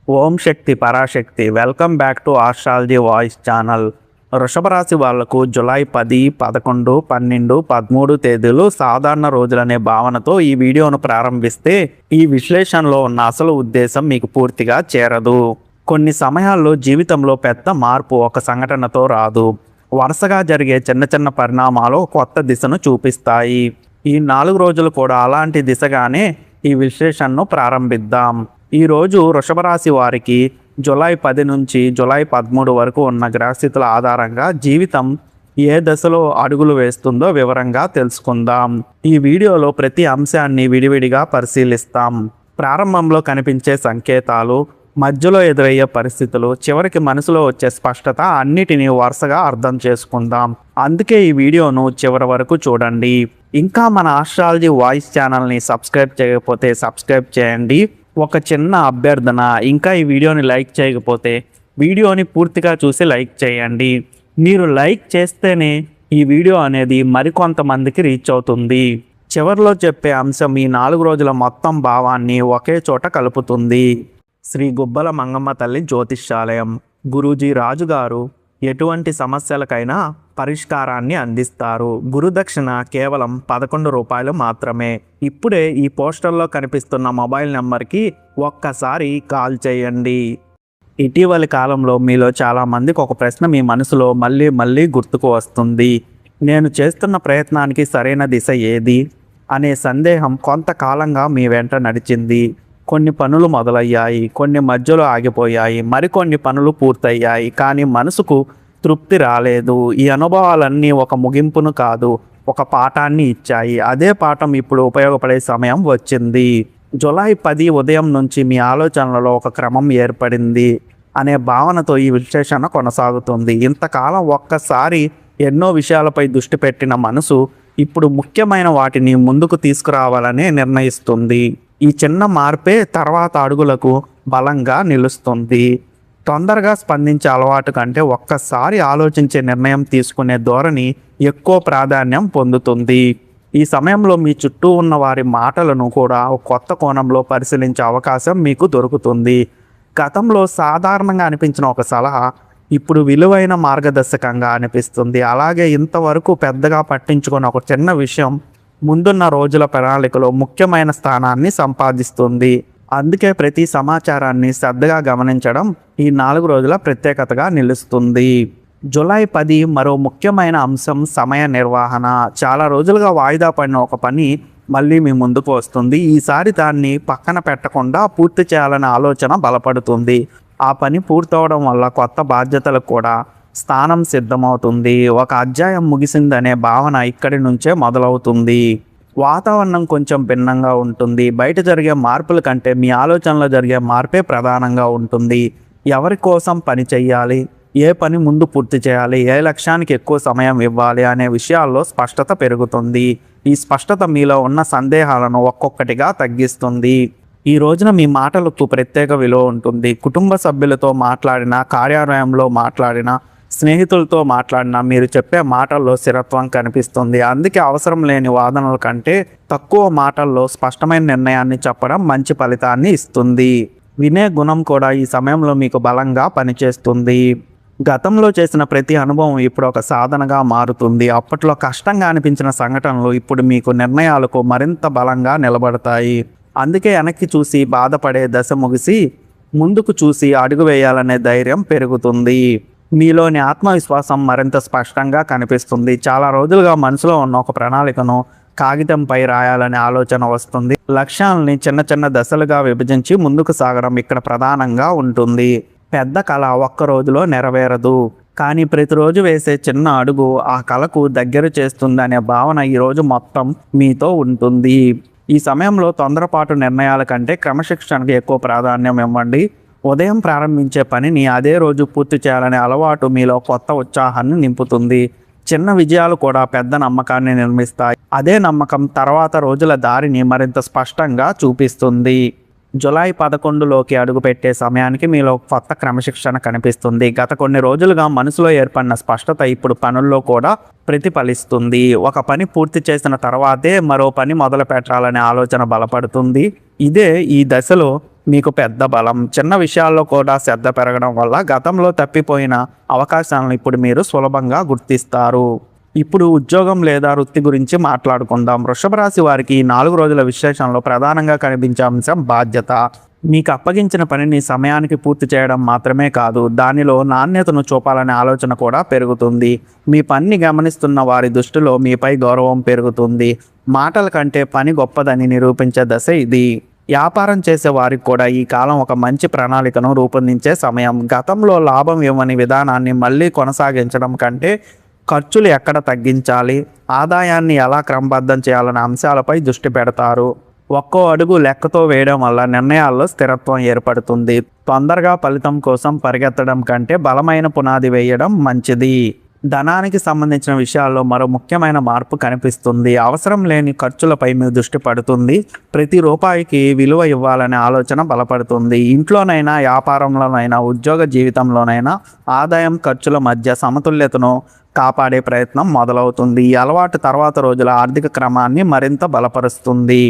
Om Shakti Parashakti welcome back to astrology voice channel. వృషభ రాశి వాళ్లకు జూలై 10, 11, 12, 13 తేదీలు సాధారణ రోజులనే భావనతో ఈ వీడియోను ప్రారంభిస్తే ఈ విశ్లేషణలో ఉన్న అసలు ఉద్దేశం మీకు పూర్తిగా చేరదు. కొన్ని సమయాల్లో జీవితంలో పెద్ద మార్పు ఒక సంఘటనతో రాదు. వరుసగా జరిగే చిన్న చిన్న పరిణామాలు కొత్త దిశను చూపిస్తాయి. ఈ 4 రోజులు కూడా అలాంటి దిశగానే ఈ విశ్లేషణను ప్రారంభిద్దాం. ఈరోజు వృషభ రాశి వారికి జూలై 10 నుంచి జూలై 13 వరకు ఉన్న గ్రహస్థితుల ఆధారంగా జీవితం ఏ దశలో అడుగులు వేస్తుందో వివరంగా తెలుసుకుందాం. ఈ వీడియోలో ప్రతి అంశాన్ని విడివిడిగా పరిశీలిస్తాం. ప్రారంభంలో కనిపించే సంకేతాలు, మధ్యలో ఎదురయ్యే పరిస్థితులు, చివరికి మనసులో వచ్చే స్పష్టత అన్నిటినీ వరుసగా అర్థం చేసుకుందాం. అందుకే ఈ వీడియోను చివరి వరకు చూడండి. ఇంకా మన ఆస్ట్రాలజీ వాయిస్ ఛానల్ని సబ్స్క్రైబ్ చేయకపోతే సబ్స్క్రైబ్ చేయండి. ఒక చిన్న అభ్యర్థన, ఇంకా ఈ వీడియోని లైక్ చేయకపోతే వీడియోని పూర్తిగా చూసి లైక్ చేయండి. మీరు లైక్ చేస్తేనే ఈ వీడియో అనేది మరికొంతమందికి రీచ్ అవుతుంది. చివరిలో చెప్పే అంశం ఈ 4 రోజుల మొత్తం భావాన్ని ఒకే చోట కలుపుతుంది. శ్రీ గుబ్బల మంగమ్మ తల్లి జ్యోతిష్యాలయం గురూజీ రాజుగారు ఎటువంటి సమస్యలకైనా పరిష్కారాన్ని అందిస్తారు. గురుదక్షిణ కేవలం 11 రూపాయలు మాత్రమే. ఇప్పుడే ఈ పోస్టర్లో కనిపిస్తున్న మొబైల్ నెంబర్కి ఒక్కసారి కాల్ చేయండి. ఇటీవలి కాలంలో మీలో చాలామందికి ఒక ప్రశ్న మీ మనసులో మళ్ళీ మళ్ళీ గుర్తుకు వస్తుంది. నేను చేస్తున్న ప్రయత్నానికి సరైన దిశ ఏది అనే సందేహం కొంతకాలంగా మీ వెంట నడిచింది. కొన్ని పనులు మొదలయ్యాయి, కొన్ని మధ్యలో ఆగిపోయాయి, మరికొన్ని పనులు పూర్తయ్యాయి, కానీ మనసుకు తృప్తి రాలేదు. ఈ అనుభవాలన్నీ ఒక ముగింపును కాదు, ఒక పాఠాన్ని ఇచ్చాయి. అదే పాఠం ఇప్పుడు ఉపయోగపడే సమయం వచ్చింది. జూలై 10 ఉదయం నుంచి మీ ఆలోచనలలో ఒక క్రమం ఏర్పడింది అనే భావనతో ఈ విశ్లేషణ కొనసాగుతుంది. ఇంతకాలం ఒక్కసారి ఎన్నో విషయాలపై దృష్టి పెట్టిన మనసు ఇప్పుడు ముఖ్యమైన వాటిని ముందుకు తీసుకురావాలని నిర్ణయిస్తుంది. ఈ చిన్న మార్పే తర్వాత అడుగులకు బలంగా నిలుస్తుంది. తొందరగా స్పందించే అలవాటు కంటే ఒక్కసారి ఆలోచించే నిర్ణయం తీసుకునే ధోరణి ఎక్కువ ప్రాధాన్యం పొందుతుంది. ఈ సమయంలో మీ చుట్టూ ఉన్న వారి మాటలను కూడా కొత్త కోణంలో పరిశీలించే అవకాశం మీకు దొరుకుతుంది. గతంలో సాధారణంగా అనిపించిన ఒక సలహా ఇప్పుడు విలువైన మార్గదర్శకంగా అనిపిస్తుంది. అలాగే ఇంతవరకు పెద్దగా పట్టించుకున్న ఒక చిన్న విషయం ముందున్న రోజుల ప్రణాళికలో ముఖ్యమైన స్థానాన్ని సంపాదిస్తుంది. అందుకే ప్రతి సమాచారాన్ని శ్రద్ధగా గమనించడం ఈ 4 రోజుల ప్రత్యేకతగా నిలుస్తుంది. జూలై 10 మరో ముఖ్యమైన అంశం సమయ నిర్వహణ. చాలా రోజులుగా వాయిదా పడిన ఒక పని మళ్ళీ మీ ముందుకు వస్తుంది. ఈసారి దాన్ని పక్కన పెట్టకుండా పూర్తి చేయాలనే ఆలోచన బలపడుతుంది. ఆ పని పూర్తవడం వల్ల కొత్త బాధ్యతలకు కూడా స్థానం సిద్ధమవుతుంది. ఒక అధ్యాయం ముగిసిందనే భావన ఇక్కడి నుంచే మొదలవుతుంది. వాతావరణం కొంచెం భిన్నంగా ఉంటుంది. బయట జరిగే మార్పుల కంటే మీ ఆలోచనలో జరిగే మార్పే ప్రధానంగా ఉంటుంది. ఎవరి కోసం పని చేయాలి, ఏ పని ముందు పూర్తి చేయాలి, ఏ లక్ష్యానికి ఎక్కువ సమయం ఇవ్వాలి అనే విషయాల్లో స్పష్టత పెరుగుతుంది. ఈ స్పష్టత మీలో ఉన్న సందేహాలను ఒక్కొక్కటిగా తగ్గిస్తుంది. ఈ రోజున మీ మాటలకు ప్రత్యేక విలువ ఉంటుంది. కుటుంబ సభ్యులతో మాట్లాడినా, కార్యాలయంలో మాట్లాడినా, స్నేహితులతో మాట్లాడినా మీరు చెప్పే మాటల్లో స్థిరత్వం కనిపిస్తుంది. అందుకే అవసరం లేని వాదనల కంటే తక్కువ మాటల్లో స్పష్టమైన నిర్ణయాన్ని చెప్పడం మంచి ఫలితాన్ని ఇస్తుంది. వినే గుణం కూడా ఈ సమయంలో మీకు బలంగా పనిచేస్తుంది. గతంలో చేసిన ప్రతి అనుభవం ఇప్పుడు ఒక సాధనగా మారుతుంది. అప్పట్లో కష్టంగా అనిపించిన సంఘటనలు ఇప్పుడు మీకు నిర్ణయాలకు మరింత బలంగా నిలబడతాయి. అందుకే వెనక్కి చూసి బాధపడే దశ ముగిసి ముందుకు చూసి అడుగు వేయాలనే ధైర్యం పెరుగుతుంది. మీలోని ఆత్మవిశ్వాసం మరింత స్పష్టంగా కనిపిస్తుంది. చాలా రోజులుగా మనసులో ఉన్న ఒక ప్రణాళికను కాగితంపై రాయాలనే ఆలోచన వస్తుంది. లక్ష్యాలని చిన్న చిన్న దశలుగా విభజించి ముందుకు సాగడం ఇక్కడ ప్రధానంగా ఉంటుంది. పెద్ద కళ ఒక్క రోజులో నెరవేరదు, కానీ ప్రతిరోజు వేసే చిన్న అడుగు ఆ కళకు దగ్గర చేస్తుంది అనే భావన ఈరోజు మొత్తం మీతో ఉంటుంది. ఈ సమయంలో తొందరపాటు నిర్ణయాల కంటే క్రమశిక్షణకు ఎక్కువ ప్రాధాన్యం ఇవ్వండి. ఉదయం ప్రారంభించే పనిని అదే రోజు పూర్తి చేయాలనే అలవాటు మీలో కొత్త ఉత్సాహాన్ని నింపుతుంది. చిన్న విజయాలు కూడా పెద్ద నమ్మకాన్ని నిర్మిస్తాయి. అదే నమ్మకం తర్వాత రోజుల దారిని మరింత స్పష్టంగా చూపిస్తుంది. జూలై 11లోకి అడుగుపెట్టే సమయానికి మీలో కొత్త క్రమశిక్షణ కనిపిస్తుంది. గత కొన్ని రోజులుగా మనసులో ఏర్పడిన స్పష్టత ఇప్పుడు పనుల్లో కూడా ప్రతిఫలిస్తుంది. ఒక పని పూర్తి చేసిన తర్వాతే మరో పని మొదలు పెట్టాలనే ఆలోచన బలపడుతుంది. ఇదే ఈ దశలో మీకు పెద్ద బలం. చిన్న విషయాల్లో కూడా శ్రద్ధ పెరగడం వల్ల గతంలో తప్పిపోయిన అవకాశాలను ఇప్పుడు మీరు సులభంగా గుర్తిస్తారు. ఇప్పుడు ఉద్యోగం లేదా వృత్తి గురించి మాట్లాడుకుందాం. వృషభ రాశి వారికి ఈ 4 రోజుల విశ్లేషణలో ప్రధానంగా కనిపించే అంశం బాధ్యత. మీకు అప్పగించిన పనిని సమయానికి పూర్తి చేయడం మాత్రమే కాదు, దానిలో నాణ్యతను చూపాలనే ఆలోచన కూడా పెరుగుతుంది. మీ పనిని గమనిస్తున్న వారి దృష్టిలో మీపై గౌరవం పెరుగుతుంది. మాటల కంటే పని గొప్పదని నిరూపించే దశ ఇది. వ్యాపారం చేసే వారికి కూడా ఈ కాలం ఒక మంచి ప్రణాళికను రూపొందించే సమయం. గతంలో లాభం ఇవ్వని విధానాన్ని మళ్ళీ కొనసాగించడం కంటే ఖర్చులు ఎక్కడ తగ్గించాలి, ఆదాయాన్ని ఎలా క్రమబద్ధం చేయాలనే అంశాలపై దృష్టి పెడతారు. ఒక్కో అడుగు లెక్కతో వేయడం వల్ల నిర్ణయాల్లో స్థిరత్వం ఏర్పడుతుంది. తొందరగా ఫలితం కోసం పరిగెత్తడం కంటే బలమైన పునాది వేయడం మంచిది. ధనానికి సంబంధించిన విషయాల్లో మరో ముఖ్యమైన మార్పు కనిపిస్తుంది. అవసరం లేని ఖర్చులపై మీ దృష్టి పడుతుంది. ప్రతి రూపాయికి విలువ ఇవ్వాలనే ఆలోచన బలపడుతుంది. ఇంట్లోనైనా, వ్యాపారంలోనైనా, ఉద్యోగ జీవితంలోనైనా ఆదాయం ఖర్చుల మధ్య సమతుల్యతను కాపాడే ప్రయత్నం మొదలవుతుంది. ఈ అలవాటు తర్వాత రోజుల ఆర్థిక క్రమాన్ని మరింత బలపరుస్తుంది.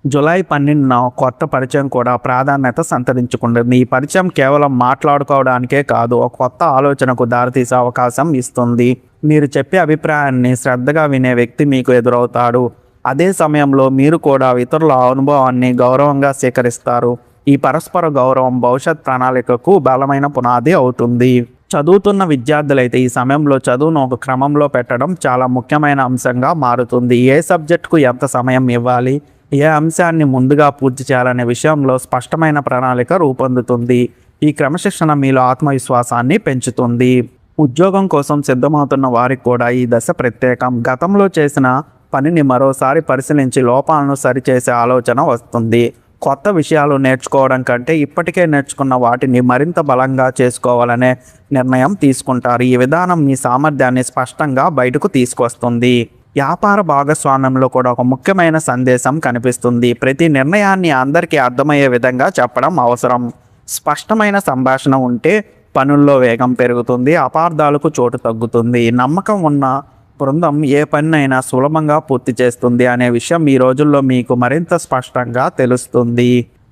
జూలై 12న కొత్త పరిచయం కూడా ప్రాధాన్యత సంతరించుకుంటుంది. ఈ పరిచయం కేవలం మాట్లాడుకోవడానికే కాదు, ఒక కొత్త ఆలోచనకు దారితీసే అవకాశం ఇస్తుంది. మీరు చెప్పే అభిప్రాయాన్ని శ్రద్ధగా వినే వ్యక్తి మీకు ఎదురవుతాడు. అదే సమయంలో మీరు కూడా ఇతరుల అనుభవాన్ని గౌరవంగా స్వీకరిస్తారు. ఈ పరస్పర గౌరవం భవిష్యత్ ప్రణాళికకు బలమైన పునాది అవుతుంది. చదువుతున్న విద్యార్థులైతే ఈ సమయంలో చదువును ఒక క్రమంలో పెట్టడం చాలా ముఖ్యమైన అంశంగా మారుతుంది. ఏ సబ్జెక్టుకు ఎంత సమయం ఇవ్వాలి, ఏ అంశాన్ని ముందుగా పూర్తి చేయాలనే విషయంలో స్పష్టమైన ప్రణాళిక రూపొందుతుంది. ఈ క్రమశిక్షణ మీలో ఆత్మవిశ్వాసాన్ని పెంచుతుంది. ఉద్యోగం కోసం సిద్ధమవుతున్న వారికి కూడా ఈ దశ ప్రత్యేకం. గతంలో చేసిన పనిని మరోసారి పరిశీలించి లోపాలను సరిచేసే ఆలోచన వస్తుంది. కొత్త విషయాలు నేర్చుకోవడం కంటే ఇప్పటికే నేర్చుకున్న వాటిని మరింత బలంగా చేసుకోవాలనే నిర్ణయం తీసుకుంటారు. ఈ విధానం మీ సామర్థ్యాన్ని స్పష్టంగా బయటకు తీసుకొస్తుంది. వ్యాపార భాగస్వామ్యంలో కూడా ఒక ముఖ్యమైన సందేశం కనిపిస్తుంది. ప్రతి నిర్ణయాన్ని అందరికీ అర్థమయ్యే విధంగా చెప్పడం అవసరం. స్పష్టమైన సంభాషణ ఉంటే పనుల్లో వేగం పెరుగుతుంది, అపార్థాలకు చోటు తగ్గుతుంది. నమ్మకం ఉన్న బృందం ఏ పనినైనా సులభంగా పూర్తి చేస్తుంది అనే విషయం ఈ రోజుల్లో మీకు మరింత స్పష్టంగా తెలుస్తుంది.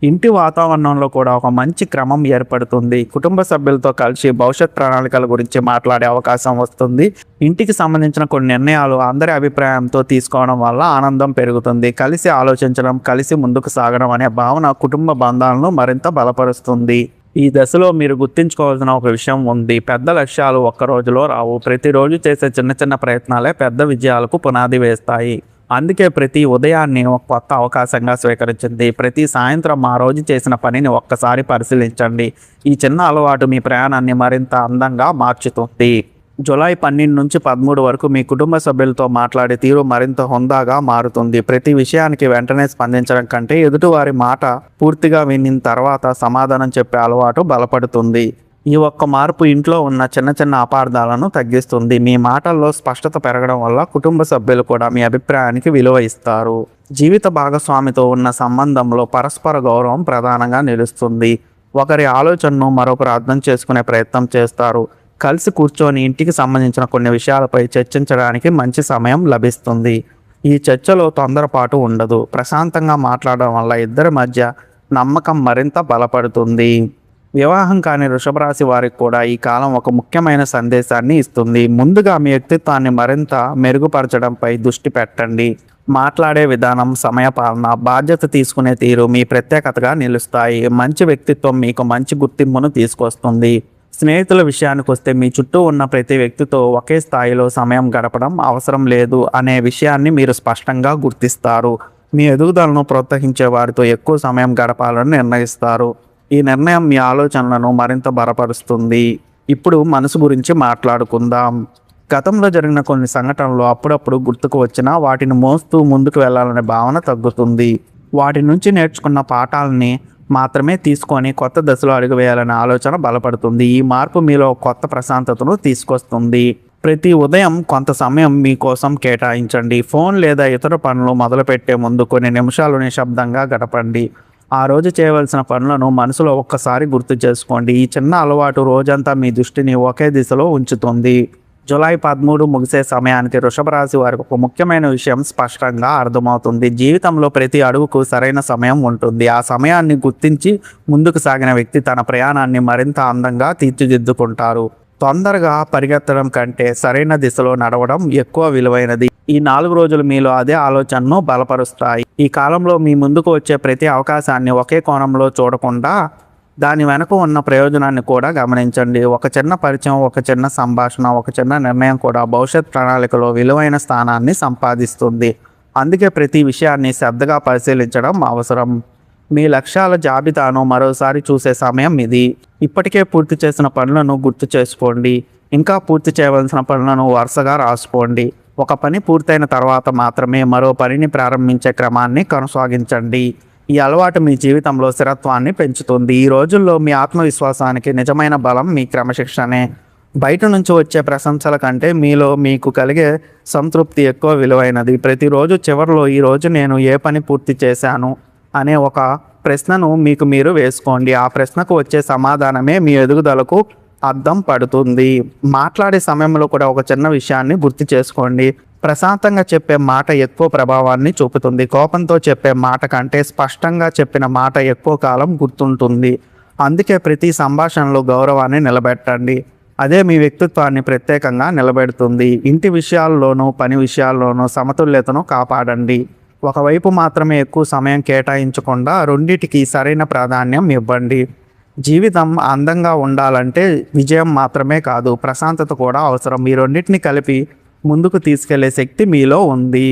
ఇంటి వాతావరణంలో కూడా ఒక మంచి క్రమం ఏర్పడుతుంది. కుటుంబ సభ్యులతో కలిసి భవిష్యత్ ప్రణాళికల గురించి మాట్లాడే అవకాశం వస్తుంది. ఇంటికి సంబంధించిన కొన్ని నిర్ణయాలు అందరి అభిప్రాయంతో తీసుకోవడం వల్ల ఆనందం పెరుగుతుంది. కలిసి ఆలోచించడం, కలిసి ముందుకు సాగడం అనే భావన కుటుంబ బంధాలను మరింత బలపరుస్తుంది. ఈ దశలో మీరు గుర్తుంచుకోవాల్సిన ఒక విషయం ఉంది. పెద్ద లక్ష్యాలు ఒక్క రోజులో రావు. ప్రతిరోజు చేసే చిన్న చిన్న ప్రయత్నాలే పెద్ద విజయాలకు పునాది వేస్తాయి. అందుకే ప్రతి ఉదయాన్ని ఒక కొత్త అవకాశంగా స్వీకరించండి. ప్రతి సాయంత్రం ఆ రోజు చేసిన పనిని ఒక్కసారి పరిశీలించండి. ఈ చిన్న అలవాటు మీ ప్రయాణాన్ని మరింత అందంగా మార్చుతుంది. జూలై 12 నుంచి 13 వరకు మీ కుటుంబ సభ్యులతో మాట్లాడే తీరు మరింత హుందాగా మారుతుంది. ప్రతి విషయానికి వెంటనే స్పందించడం కంటే ఎదుటివారి మాట పూర్తిగా విన్న తర్వాత సమాధానం చెప్పే అలవాటు బలపడుతుంది. ఈ ఒక్క మార్పు ఇంట్లో ఉన్న చిన్న చిన్న అపార్థాలను తగ్గిస్తుంది. మీ మాటల్లో స్పష్టత పెరగడం వల్ల కుటుంబ సభ్యులు కూడా మీ అభిప్రాయానికి విలువ ఇస్తారు. జీవిత భాగస్వామితో ఉన్న సంబంధంలో పరస్పర గౌరవం ప్రధానంగా నిలుస్తుంది. ఒకరి ఆలోచనను మరొకరు అర్థం చేసుకునే ప్రయత్నం చేస్తారు. కలిసి కూర్చొని ఇంటికి సంబంధించిన కొన్ని విషయాలపై చర్చించడానికి మంచి సమయం లభిస్తుంది. ఈ చర్చలో తొందరపాటు ఉండదు. ప్రశాంతంగా మాట్లాడడం వల్ల ఇద్దరి మధ్య నమ్మకం మరింత బలపడుతుంది. వివాహం కాని వృషభ రాశి వారికి కూడా ఈ కాలం ఒక ముఖ్యమైన సందేశాన్ని ఇస్తుంది. ముందుగా మీ వ్యక్తిత్వాన్ని మరింత మెరుగుపరచడంపై దృష్టి పెట్టండి. మాట్లాడే విధానం, సమయపాలన, బాధ్యత తీసుకునే తీరు మీ ప్రత్యేకతగా నిలుస్తాయి. మంచి వ్యక్తిత్వం మీకు మంచి గుర్తింపును తీసుకొస్తుంది. స్నేహితుల విషయానికి వస్తే మీ చుట్టూ ఉన్న ప్రతి వ్యక్తితో ఒకే స్థాయిలో సమయం గడపడం అవసరం లేదు అనే విషయాన్ని మీరు స్పష్టంగా గుర్తిస్తారు. మీ ఎదుగుదలను ప్రోత్సహించే వారితో ఎక్కువ సమయం గడపాలని నిర్ణయిస్తారు. ఈ నిర్ణయం మీ ఆలోచనలను మరింత బలపరుస్తుంది. ఇప్పుడు మనసు గురించి మాట్లాడుకుందాం. గతంలో జరిగిన కొన్ని సంఘటనలు అప్పుడప్పుడు గుర్తుకు వచ్చినా వాటిని మోస్తూ ముందుకు వెళ్ళాలనే భావన తగ్గుతుంది. వాటి నుంచి నేర్చుకున్న పాఠాలని మాత్రమే తీసుకొని కొత్త దశలో అడుగు వేయాలనే ఆలోచన బలపడుతుంది. ఈ మార్పు మీలో కొత్త ప్రశాంతతను తీసుకొస్తుంది. ప్రతి ఉదయం కొంత సమయం మీకోసం కేటాయించండి. ఫోన్ లేదా ఇతర పనులు మొదలుపెట్టే ముందు కొన్ని నిమిషాలు నిశ్శబ్దంగా గడపండి. ఆ రోజు చేయవలసిన పనులను మనసులో ఒక్కసారి గుర్తు చేసుకోండి. ఈ చిన్న అలవాటు రోజంతా మీ దృష్టిని ఒకే దిశలో ఉంచుతుంది. జూలై 13 ముగిసే సమయానికి వృషభ రాశి వారికి ఒక ముఖ్యమైన విషయం స్పష్టంగా అర్థమవుతుంది. జీవితంలో ప్రతి అడుగుకు సరైన సమయం ఉంటుంది. ఆ సమయాన్ని గుర్తించి ముందుకు సాగిన వ్యక్తి తన ప్రయాణాన్ని మరింత అందంగా తీర్చిదిద్దుకుంటారు. తొందరగా పరిగెత్తడం కంటే సరైన దిశలో నడవడం ఎక్కువ విలువైనది. ఈ 4 రోజులు మీలో అదే ఆలోచనను బలపరుస్తాయి. ఈ కాలంలో మీ ముందుకు వచ్చే ప్రతి అవకాశాన్ని ఒకే కోణంలో చూడకుండా దాని వెనుక ఉన్న ప్రయోజనాన్ని కూడా గమనించండి. ఒక చిన్న పరిచయం, ఒక చిన్న సంభాషణ, ఒక చిన్న నిర్ణయం కూడా భవిష్యత్ ప్రణాళికలో విలువైన స్థానాన్ని సంపాదిస్తుంది. అందుకే ప్రతి విషయాన్ని శ్రద్ధగా పరిశీలించడం అవసరం. మీ లక్ష్యాల జాబితాను మరోసారి చూసే సమయం ఇది. ఇప్పటికే పూర్తి చేసిన పనులను గుర్తు చేసుకోండి. ఇంకా పూర్తి చేయవలసిన పనులను వరుసగా రాసుకోండి. ఒక పని పూర్తయిన తర్వాత మాత్రమే మరో పనిని ప్రారంభించే క్రమాన్ని కొనసాగించండి. ఈ అలవాటు మీ జీవితంలో స్థిరత్వాన్ని పెంచుతుంది. ఈ రోజుల్లో మీ ఆత్మవిశ్వాసానికి నిజమైన బలం మీ క్రమశిక్షణే. బయట నుంచి వచ్చే ప్రశంసల కంటే మీలో మీకు కలిగే సంతృప్తి ఎక్కువ విలువైనది. ప్రతిరోజు చివరిలో ఈరోజు నేను ఏ పని పూర్తి చేశాను అనే ఒక ప్రశ్నను మీకు మీరు వేసుకోండి. ఆ ప్రశ్నకు వచ్చే సమాధానమే మీ ఎదుగుదలకు అద్దం పడుతుంది. మాట్లాడే సమయంలో కూడా ఒక చిన్న విషయాన్ని గుర్తు చేసుకోండి. ప్రశాంతంగా చెప్పే మాట ఎక్కువ ప్రభావాన్ని చూపుతుంది. కోపంతో చెప్పే మాట కంటే స్పష్టంగా చెప్పిన మాట ఎక్కువ కాలం గుర్తుంటుంది. అందుకే ప్రతి సంభాషణలో గౌరవాన్ని నిలబెట్టండి. అదే మీ వ్యక్తిత్వాన్ని ప్రత్యేకంగా నిలబెడుతుంది. ఇంటి విషయాల్లోనూ పని విషయాల్లోనూ సమతుల్యతను కాపాడండి. ఒకవైపు మాత్రమే ఎక్కువ సమయం కేటాయించకుండా రెండిటికి సరైన ప్రాధాన్యం ఇవ్వండి. జీవితం అందంగా ఉండాలంటే విజయం మాత్రమే కాదు, ప్రశాంతత కూడా అవసరం. ఈ రెండింటిని కలిపి ముందుకు తీసుకెళ్లే శక్తి మీలో ఉంది.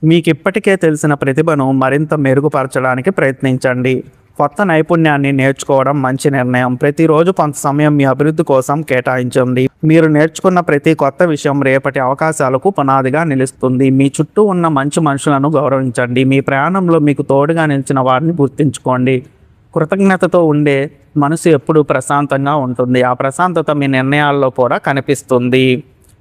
మీకు ఇప్పటికే తెలిసిన ప్రతిభను మరింత మెరుగుపరచడానికి ప్రయత్నించండి. కొత్త నైపుణ్యాన్ని నేర్చుకోవడం మంచి నిర్ణయం. ప్రతిరోజు కొంత సమయం మీ అభివృద్ధి కోసం కేటాయించండి. మీరు నేర్చుకున్న ప్రతి కొత్త విషయం రేపటి అవకాశాలకు పునాదిగా నిలుస్తుంది. మీ చుట్టూ ఉన్న మంచి మనుషులను గౌరవించండి. మీ ప్రయాణంలో మీకు తోడుగా నిలిచిన వారిని గుర్తుంచుకోండి. కృతజ్ఞతతో ఉండే మనసు ఎప్పుడూ ప్రశాంతంగా ఉంటుంది. ఆ ప్రశాంతత మీ నిర్ణయాల్లో కూడా కనిపిస్తుంది.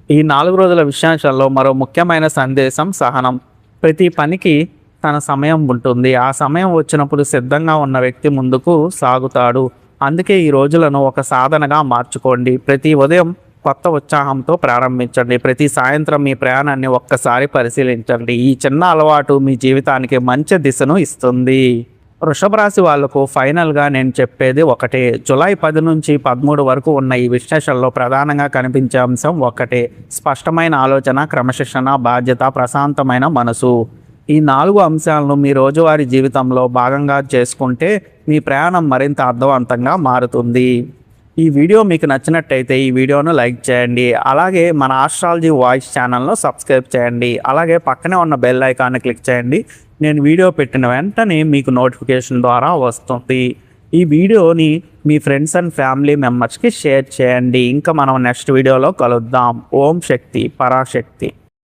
ఈ 4 రోజుల విశ్లేషణలో మరో ముఖ్యమైన సందేశం సహనం. ప్రతి పనికి తన సమయం ఉంటుంది. ఆ సమయం వచ్చినప్పుడు సిద్ధంగా ఉన్న వ్యక్తి ముందుకు సాగుతాడు. అందుకే ఈ రోజులను ఒక సాధనగా మార్చుకోండి. ప్రతి ఉదయం కొత్త ఉత్సాహంతో ప్రారంభించండి. ప్రతి సాయంత్రం మీ ప్రయాణాన్ని ఒక్కసారి పరిశీలించండి. ఈ చిన్న అలవాటు మీ జీవితానికి మంచి దిశను ఇస్తుంది. వృషభ రాశి వాళ్లకు ఫైనల్గా నేను చెప్పేది ఒకటే. జూలై 10 నుంచి 13 వరకు ఉన్న ఈ విశ్లేషణలో ప్రధానంగా కనిపించే అంశం ఒకటే: స్పష్టమైన ఆలోచన, క్రమశిక్షణ, బాధ్యత, ప్రశాంతమైన మనసు. ఈ 4 అంశాలను మీ రోజువారీ జీవితంలో భాగంగా చేసుకుంటే మీ ప్రయాణం మరింత అర్థవంతంగా మారుతుంది. ఈ వీడియో మీకు నచ్చినట్టయితే ఈ వీడియోను లైక్ చేయండి. అలాగే మన ఆస్ట్రాలజీ వాయిస్ ఛానల్ను సబ్స్క్రైబ్ చేయండి. అలాగే పక్కనే ఉన్న బెల్ ఐకాన్ని క్లిక్ చేయండి. నేను వీడియో పెట్టిన వెంటనే మీకు నోటిఫికేషన్ ద్వారా వస్తుంది. ఈ వీడియోని మీ ఫ్రెండ్స్ అండ్ ఫ్యామిలీ మెంబర్స్కి షేర్ చేయండి. ఇంకా మనం నెక్స్ట్ వీడియోలో కలుద్దాం. ఓం శక్తి పరాశక్తి.